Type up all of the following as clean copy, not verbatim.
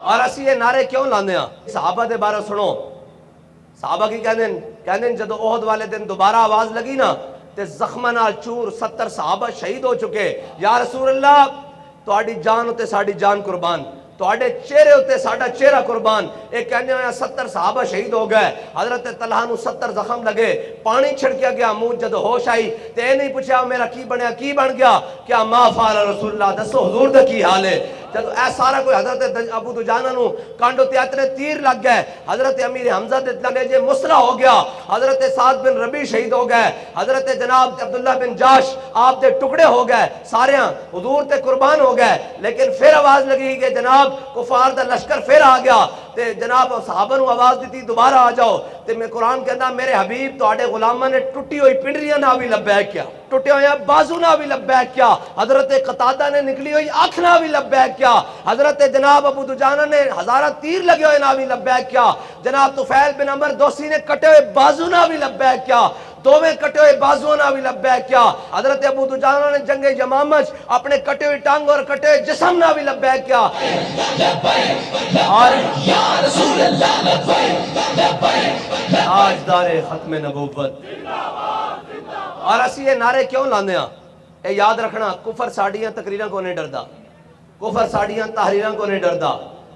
اور اسی یہ نعرے کیوں لاندے ہیں؟ صحابہ دے بارے سنو، صحابہ کی کہندے جدو احد والے دن دوبارہ آواز لگی نا تے زخمہ نال چور 70 صحابہ شہید ہو چکے. یا رسول اللہ تہاڈی جان تے ساڈی جان قربان، تہاڈے چہرے ہوتے ساڈا چہرہ قربان. ایک کہنے ہویا 70 صحابہ شہید ہو گئے. حضرت طلحہ نو 70 زخم لگے، پانی چھڑکیا گیا منہ، جدو ہوش آئی تے اے نہیں پوچھا میرا کی بنیا، کی بن گیا، کیا ما فعل رسول اللہ، دسو حضور دا کی حال ہے. جب اے سارا کوئی حضرت ابو دجانہ نو کانڈو تیاترے تیر لگ گئے، حضرت امیر حمزہ دے لگے جے مسلح ہو گیا، حضرت سعد بن ربی شہید ہو گئے، حضرت جناب عبداللہ بن جاش آپ دے ٹکڑے ہو گئے، سارے حضور تے قربان ہو گئے. لیکن پھر آواز لگی کہ جناب کفار دا لشکر پھر آ گیا تے جناب صحابہ نو آواز دیتی دوبارہ آ جاؤ. تے میں قرآن کہنا میرے حبیب تواڈے غلاماں نے ٹٹی ہوئی پنڈریاں نہ بھی لبیک کیا، ٹوٹے ہوئے بازو نہ بھی لبیک کیا، حضرت قتادہ نے نکلی ہوئی آنکھ نہ بھی لبیک کیا، حضرت جناب ابو دجانہ نے ہزارہ تیر لگے ہوئے نہ بھی لبیک کیا، جناب طفیل بن عمر دوسی نے کٹے ہوئے بازو نہ بھی لبیک کیا، دوویں کٹے ہوئے بازو نہ بھی لبیک کیا، حضرت ابو دجانہ نے جنگ یمامہ اپنے کٹے ہوئے ٹانگ اور کٹے ہوئے جسم نہ بھی لبیک کیا. اور تاجدار ختم نبوت. اور اسی یہ نعرے کیوں لاندے ہیں؟ اے یاد رکھنا کفر ساڑیاں تقریراں کو نہیں ڈردا، کفر ساڑیاں تحریراں کو نہیں ڈردا،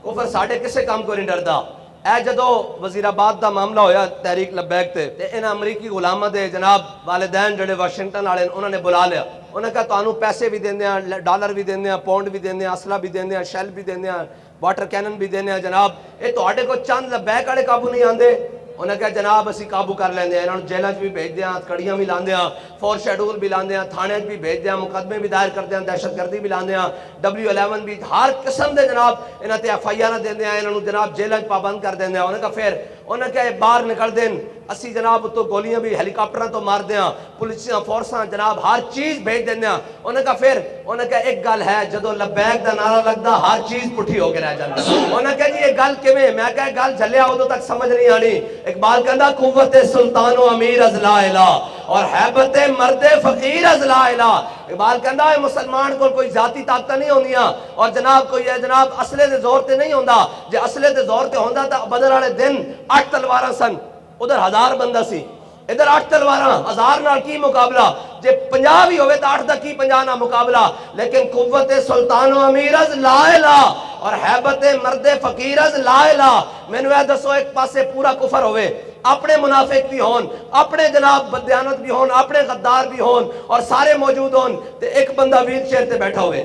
کفر ساڑے کسے کام کو نہیں ڈردا. اے جدو وزیر آباد دا معاملہ ہویا تحریک لبیک تے انہاں امریکی غلامہ دے جناب والدین جڑے واشنگٹن والے انہوں نے بلا لیا، انہوں نے کہا تانوں پیسے بھی دیندے ہیں، ڈالر بھی دیندے ہیں، پاؤنڈ بھی دیندے ہیں، اسلحہ بھی دیندے ہیں، شیل بھی دیندے ہیں، واٹر کینن بھی دیندے ہیں. جناب اے تہاڈے کو چند لبیک والے قابو نہیں آندے؟ انہوں نے کہا جناب اسی قابو کر لیندے ہیں، انہوں نے جیلہ بھی بھیج دیاں، کڑیاں بھی لاندے ہیں، فور شیڈول بھی لاندے ہیں، تھانے بھی بھیج دیاں، مقدمے بھی دائر کرتے ہیں، دہشت گردی بھی لاندے ہیں، W11 بھی ہر قسم دے جناب انہاں تے FIR دیندے ہیں، انہوں نے جناب جیلہ پابند کر دیندے ہیں. انہوں نے کہا پھر انہوں نے کہا باہر نکل دیں، اسی جناب تو گولیاں بھی ہیلی کاپٹراں تو مار دیاں، پولیسیاں فورساں جناب ہر چیز بھیج دیندے ہیں. انہوں نے کہا پھر انہوں نے کہا ایک گل ہے جدو لبیک دا نعرہ لگدا ہر چیز پٹھی ہو کے رہ جاندی. انہوں نے کہا جی یہ گل کیویں؟ میں کہا گل جھلیا ادو تک سمجھ نہیں آنی. اقبال کہندا قوت سلطان و امیر از لا الہ اور حیبت مرد فقیر از لا الہ. اقبال کہندا ہے مسلمان کو کوئی ذاتی طاقت نہیں ہوندیاں اور جناب کوئی ہے جناب اصلے دے زور تے نہیں ہوندا. جے اصلے دے زور تے ہوندا تا بدر والے دن 8 تلواراں سن، ادھر 1000 بندہ سی، ادھر 8 تلواراں، 1000 نال کی مقابلہ؟ جے 50 بھی ہوئے تا 8 دا کی 50 نال مقابلہ. لیکن قوت سلطان و امیر از لا الہ اور حیبت مرد فقیر از لا الہ. مینوں اے دسو ایک پاسے پورا کفر ہوئے، اپنے منافق بھی ہون، اپنے جناب بدیانت بھی ہون، اپنے غدار بھی ہون اور سارے موجود ہون، تے ایک بندہ ویل چیئر تے بیٹھا ہوئے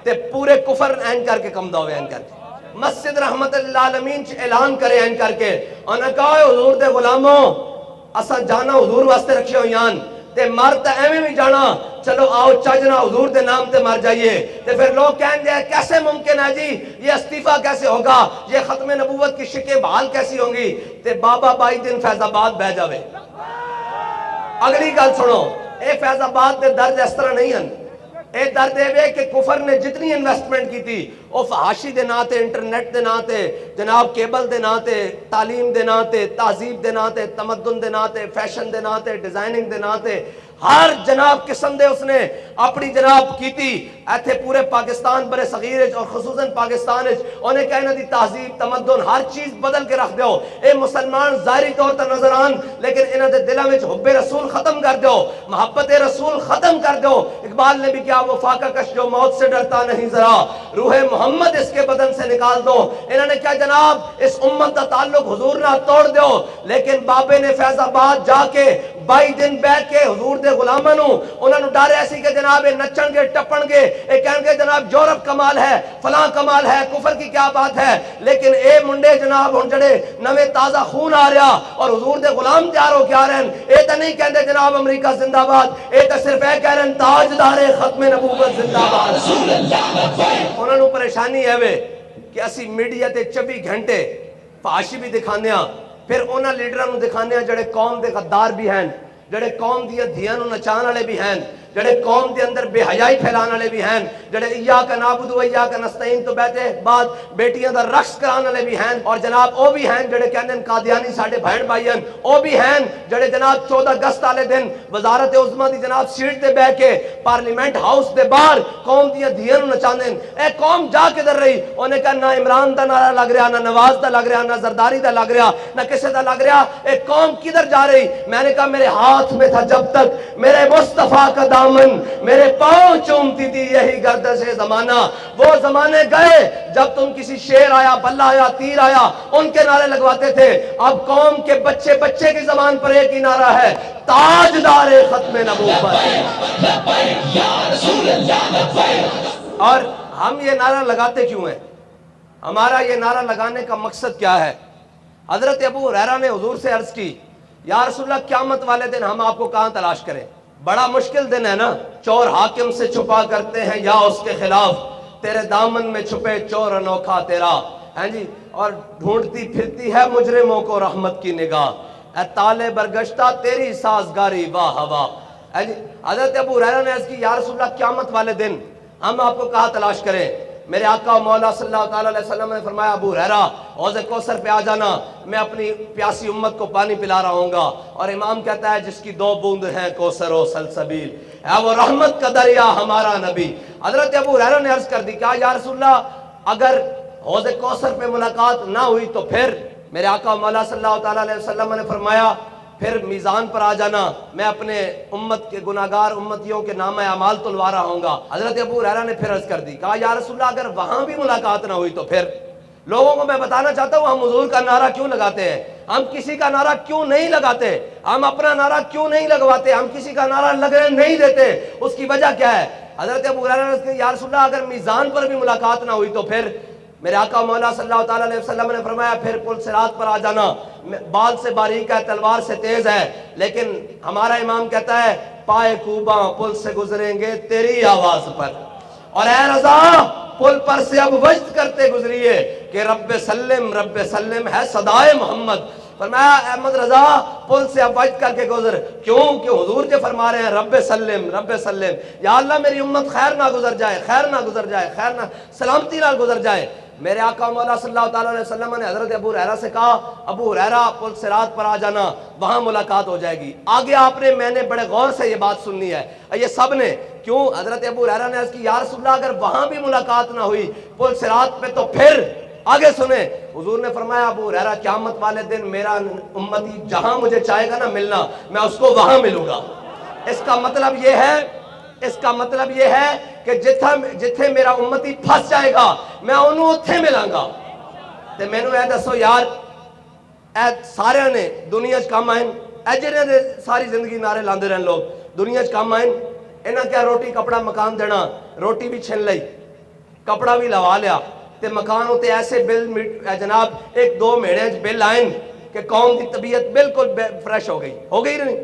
تے پورے کفر این کر کے کم دا ہوئے این کر کے مسجد رحمت اللہ العالمین اعلان کرے این کر کے. انہوں نے کہا حضور دے غلاموں اساں جانا حضور واسطے رکھے ہوئیاں تے مر تے ایویں بھی جانا، چلو آؤ چجنا حضور دے نام تے مر جائیے. تے پھر لوگ کہیں گے کیسے ممکن ہے جی، یہ استعفیٰ کیسے ہوگا، یہ ختم نبوت کی شکیں بحال کیسی ہوں گی؟ تے بابا 22 دن فیض آباد بہ جاوے. اگلی گل سنو، اے فیض آباد دے درد اس طرح نہیں ہیں. اے درد ہے کہ کفر نے جتنی انویسٹمنٹ کی تھی وہ فحاشی دے نا تے، انٹرنیٹ دے نا تے، جناب کیبل دے نا تے، تعلیم دے نا تے، تہذیب دے نا تے، تمدن دے نا تے، فیشن دے نا تے، ڈیزائننگ دے نا تے، ہر جناب قسم دے اس نے اپنی جناب کی تھی. ایتھے پورے پاکستان برے صغیر اور خصوصاً پاکستان انہیں کہنا دی تہذیب تمدن ہر چیز بدل کے رکھ دیو. اے مسلمان ظاہری طور پر نظر آن لیکن انہاں دے دلاں وچ حب رسول ختم کر دیو، محبت رسول ختم کر دیو. اقبال نے بھی کیا وہ فاقہ کش جو موت سے ڈرتا نہیں ذرا، روح محمد اس کے بدن سے نکال دو. انہوں نے کیا جناب اس امت کا تعلق حضور نہ توڑ دیو. لیکن بابے نے فیض آباد جا کے 22 دن بیٹھ کے حضور دے غلاماں نو انہاں نو ڈر ایسی کہ جناب یہ نچن گے ٹپن گے، یہ کہیں گے جناب یورپ کمال ہے، فلاں کمال ہے، کفر کی کیا بات ہے. لیکن اے منڈے جناب ہن جڑے نویں تازہ خون آ رہا اور حضور دے غلام تیار ہو کے آ رہے ہیں، اے تے نہیں کہندے جناب امریکہ زندہ باد، اے تے صرف اے کہہ رہے ہیں تاجدار ختم نبوت زندہ باد. انہاں نو پریشانی ہے وے کہ اسی میڈیا تے 24 گھنٹے فحاشی بھی دکھانے ہاں، پھر انہاں لیڈراں نو دکھانے ہاں جڑے قوم دے غدار بھی ہیں، جڑے قوم دی دھیاں نو نچان والے بھی ہیں. جڑے قوم دے اندر بے حیائی پھیلانے والے بھی ہیں، جڑے ایاک نعبد و ایاک نستعین تو بیٹھے بعد بیٹیاں دا رقص کرانے والے بھی ہیں، اور جناب او بھی ہیں جڑے کہندے ہیں قادیانی ساڈے بہن بھائی ہیں، او بھی ہیں جڑے جناب 14 اگست والے دن وزارت عظمیٰ دی جناب سیٹ تے بیٹھ کے پارلیمنٹ ہاؤس دے باہر قوم دیاں دھیاں نوں نچاندے ہیں۔ اے قوم جا کدھر رہی؟ انہیں کہا نہ عمران دا نعرہ لگ رہا، نہ نواز دا لگ رہا، نہ زرداری دا لگ رہا، نہ کسی دا لگ رہا، اے قوم کدھر جا رہی؟ میں نے کہا میرے ہاتھ میں تھا جب تک میرے مصطفیٰ کا دامن، میرے پاؤں چومتی تھی یہی گردش زمانہ۔ وہ زمانے گئے جب تم کسی شیر آیا، بلہ آیا، تیر آیا، ان کے نعرے لگواتے تھے۔ اب قوم کے بچے بچے کی زبان پر ایک ہی نعرہ ہے، تاجدار ختم نبوت۔ اور ہم یہ نعرہ لگاتے کیوں ہیں؟ ہمارا یہ نعرہ لگانے کا مقصد کیا ہے؟ حضرت ابو ہریرہ نے حضور سے عرض کی یا رسول اللہ قیامت والے دن ہم آپ کو کہاں تلاش کریں؟ بڑا مشکل دن ہے نا، چور حاکم سے چھپا کرتے ہیں یا اس کے خلاف، تیرے دامن میں چھپے چور انوکھا تیرا، ہیں جی، اور ڈھونڈتی پھرتی ہے مجرموں کو رحمت کی نگاہ، اے تالے برگشتہ تیری سازگاری واہ ہوا۔ حضرت ابو ہریرہ نے عرض کی یا رسول اللہ قیامت والے دن ہم آپ کو کہاں تلاش کریں؟ میرے آقا و مولا صلی اللہ تعالیٰ علیہ وسلم نے فرمایا ابو ہریرہ حوض کوثر پہ آ جانا، میں اپنی پیاسی امت کو پانی پلا رہا ہوں گا۔ اور امام کہتا ہے جس کی 2 بوند ہیں کوثر و سلسبیل، ہے وہ رحمت کا دریا ہمارا نبی۔ حضرت ابو ہریرہ نے عرض کر دی کہا یا رسول اللہ اگر حوض کوثر پہ ملاقات نہ ہوئی تو پھر؟ میرے آقا و مولا صلی اللہ تعالیٰ علیہ وسلم نے فرمایا پھر میزان پر آ جانا، میں اپنے امت کے گناہگار امتیوں کے نامہ اعمال تلوا رہا ہوں گا۔ حضرت ابو ہریرہ نے پھر عرض کر دی کہا یا رسول اللہ اگر وہاں بھی ملاقات نہ ہوئی تو پھر؟ لوگوں کو میں بتانا چاہتا ہوں ہم حضور کا نعرہ کیوں لگاتے ہیں، ہم کسی کا نعرہ کیوں نہیں لگاتے، ہم اپنا نعرہ کیوں نہیں لگواتے، ہم کسی کا نعرہ لگنے نہیں دیتے، اس کی وجہ کیا ہے؟ حضرت ابو ہریرہ نے کہا یا رسول اللہ اگر میزان پر بھی ملاقات نہ ہوئی تو پھر؟ میرے آقا مولا صلی اللہ تعالیٰ علیہ وسلم نے فرمایا پھر پل صراط پر آ جانا، بال سے باریک ہے تلوار سے تیز ہے، لیکن ہمارا امام کہتا ہے پائے کوباں پل سے گزریں گے تیری آواز پر، اور اے رضا پل پر سے اب وجد کرتے گزریے کہ رب سلم ہے صدائے محمد۔ فرمایا احمد رضا پل سے اب وجد کر کے گزر، کیوں کہ حضور جو فرما رہے ہیں رب سلم، یا اللہ میری امت خیر نہ گزر جائے، خیر نہ سلامتی نہ گزر جائے۔ میرے آقا مولا صلی اللہ تعالیٰ علیہ وسلم نے حضرت ابو ہریرہ سے کہا ابو ہریرہ پل صراط پر آ جانا، وہاں ملاقات ہو جائے گی۔ آگے آپ نے میں نے بڑے غور سے یہ بات سننی ہے، یہ سب نے، کیوں؟ حضرت ابو ہریرہ نے عرض کی یا رسول اللہ اگر وہاں بھی ملاقات نہ ہوئی پل صراط پہ تو پھر؟ آگے سنیں حضور نے فرمایا ابو ہریرہ قیامت والے دن میرا امتی جہاں مجھے چاہے گا نا ملنا، میں اس کو وہاں ملوں گا۔ اس کا مطلب یہ ہے کہ جتھے میرا امتی پھنس جائے گا میں انہوں اتھے ملاں گا۔ تے میں نو اے دسو یار اے سارے نے دنیا کام آئیں، اے جنہیں نے ساری زندگی نعرے لاندے رہن لوگ دنیا کام آئیں، انہاں کیا روٹی کپڑا مکان دینا، روٹی بھی چھن لئی کپڑا بھی لوا لیا تے مکان ہوتے ایسے بل جناب 1-2 مہینے بل آئیں کہ قوم کی طبیعت بالکل فریش ہو گئی نہیں،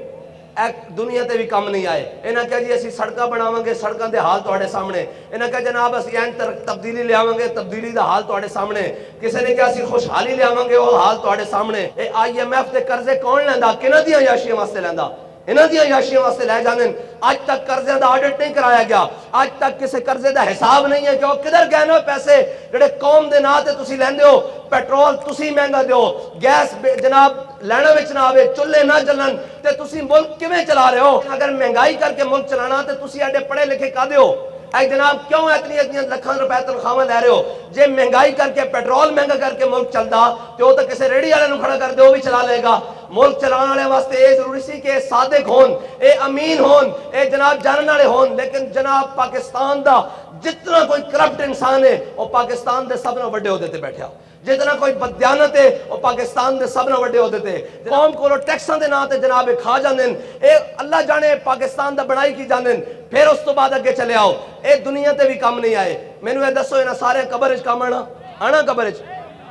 ایک دنیا تے بھی کم نہیں آئے۔ انہاں کہا جی اسی سڑکاں بناواں گے، سڑکاں دے حال تواڈے سامنے، انہاں کہا جناب اسی این تبدیلی لے آواں گے، تبدیلی دا حال تواڈے سامنے، کسی نے کہا اسی خوشحالی لے آواں گے، وہ حال تواڈے سامنے۔ اے IMF دے قرضے کون لیندا؟ کنہاں دیاں عیاشیاں واسطے لیندا؟ انہاں دیاں عیاشیاں واسطے لے جاندے۔ آج تک قرضے دا آڈٹ نہیں کرایا گیا، آج تک کسی قرضے دا حساب نہیں ہے کہ وہ کدھر گئے نا پیسے جڑے قوم دے نا تے تسی لیندے ہو، پیٹرول تسی مہنگا دیو، گیس جناب لینا وچ نہ آوے، چولہے نہ جلن تے تسی ملک کیویں چلا رہے ہو؟ اگر مہنگائی کر کے ملک چلانا تے تسی ایڈے پڑھے لکھے کا دیو، اے جناب کیوں اتنی لکھاں روپے تنخواہ لے رہے ہو؟ جے مہنگائی کر کے پیٹرول مہنگا کر کے ملک چلدا تے وہ تو کسی ریڑھی والے نوں کھڑا کر دے وہ بھی چلا لے گا۔ ملک چلانے والے واسطے یہ ضروری سی کہ صادق ہون، اے امین ہون، اے جناب جاننے والے ہون، لیکن جناب پاکستان دا جتنا کوئی کرپٹ انسان ہے وہ پاکستان دے سب نوں وڈے عہدے تے بیٹھا، جتنا کوئی بددیانت ہے وہ پاکستان دے سب نوں وڈے عہدے تے، قوم کو ٹیکساں دے نام تے جناب کھا جاندے، اے اللہ جانے پاکستان دا بڑائی کی جاندے، پھر اس تو بعد اگے چلے آؤ، اے دنیا تے بھی کم نہیں آئے۔ مینوں اے دسو انہاں سارے قبر وچ کم آنا قبر وچ؟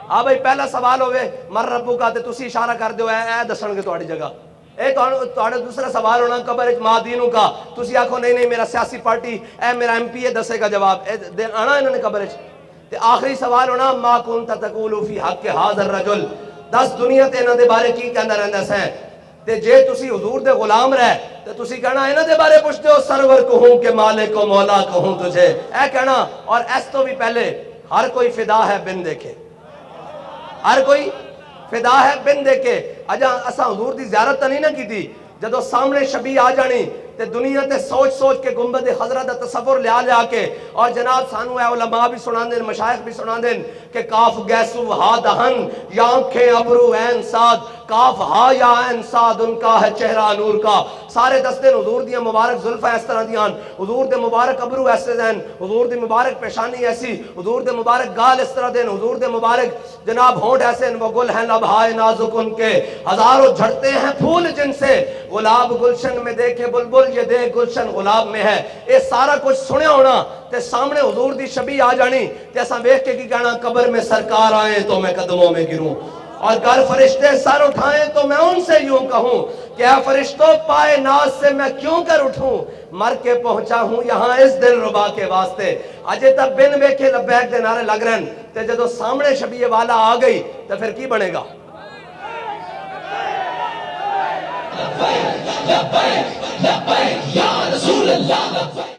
ہاں بھائی پہلا سوال ہوئے مر ربو کا تے تسی اشارہ کر دیو اے دسن گے تہاڈی جگہ، اے تہاڈا دوسرا سوال ہونا قبر وچ ماں دینوں کا، تسی آکھو نہیں میرا سیاسی پارٹی اے میرا MP دسے گا جواب، اے آنا انہوں نے قبر وچ۔ تے آخری سوال ہونا ما کنت تقول فی حق ھذا الرجل، دس دنیا تے انہاں دے بارے کی کہندا رہندا سیں، تے جے تسی حضور دے غلام رہ تے تسی کہنا انہاں دے بارے پوچھتے ہو سرور کہوں کہ مالک و مولا کہوں تجھے، اے کہنا۔ اور اس تو بھی پہلے ہر کوئی فدا ہے بن دیکھے، ہر کوئی فدا ہے بن دیکھے۔ اجاں اساں حضور دی زیارت تا نہیں نہ کی تھی، جدو سامنے شبی آ جانی تے دنیا تے سوچ سوچ کے گنبد حضرت تصور لیا کے، اور جناب سانو اے علماء بھی سنان دین، مشائخ بھی سنان دین کہ کاف گیسو ہا دہن یا آنکھیں ابرو عین ساد، کاف ہا یا عین ساد ان کا ہے چہرہ نور کا۔ سارے دس دن حضور دیاں مبارک زلفہ اس طرح دیاں، حضور دے مبارک ابرو ایسے دین، حضور دی مبارک پیشانی ایسی، حضور دے مبارک گال اس طرح دین، حضور دے مبارک جناب ہونٹ ایسے، وہ گل ہیں لبہائے نازک ان کے، ہزاروں جھڑتے ہیں پھول جن سے، گلاب گلشن میں دیکھے بلبل یہ دیکھ گلشن گلاب میں ہے۔ یہ سارا کچھ سنے ہونا تے سامنے حضور دی شبی آ جانی تے ایسا بیٹھ کے کی کہنا قبر میں سرکار آئیں تو میں قدموں میں گروں، اور گر فرشتے سر اٹھائیں تو میں ان سے یوں کہوں کہ اے فرشتوں پائے ناز سے میں کیوں کر اٹھوں، مر کے پہنچا ہوں یہاں اس دل ربا کے واسطے۔ اجے تک بن ویکھے لبیک دے نعرے لگ رہے ہیں تے جدو سامنے شبی والا آ گئی تو پھر کی بنے گا؟ لبیک لبیک یا رسول اللہ۔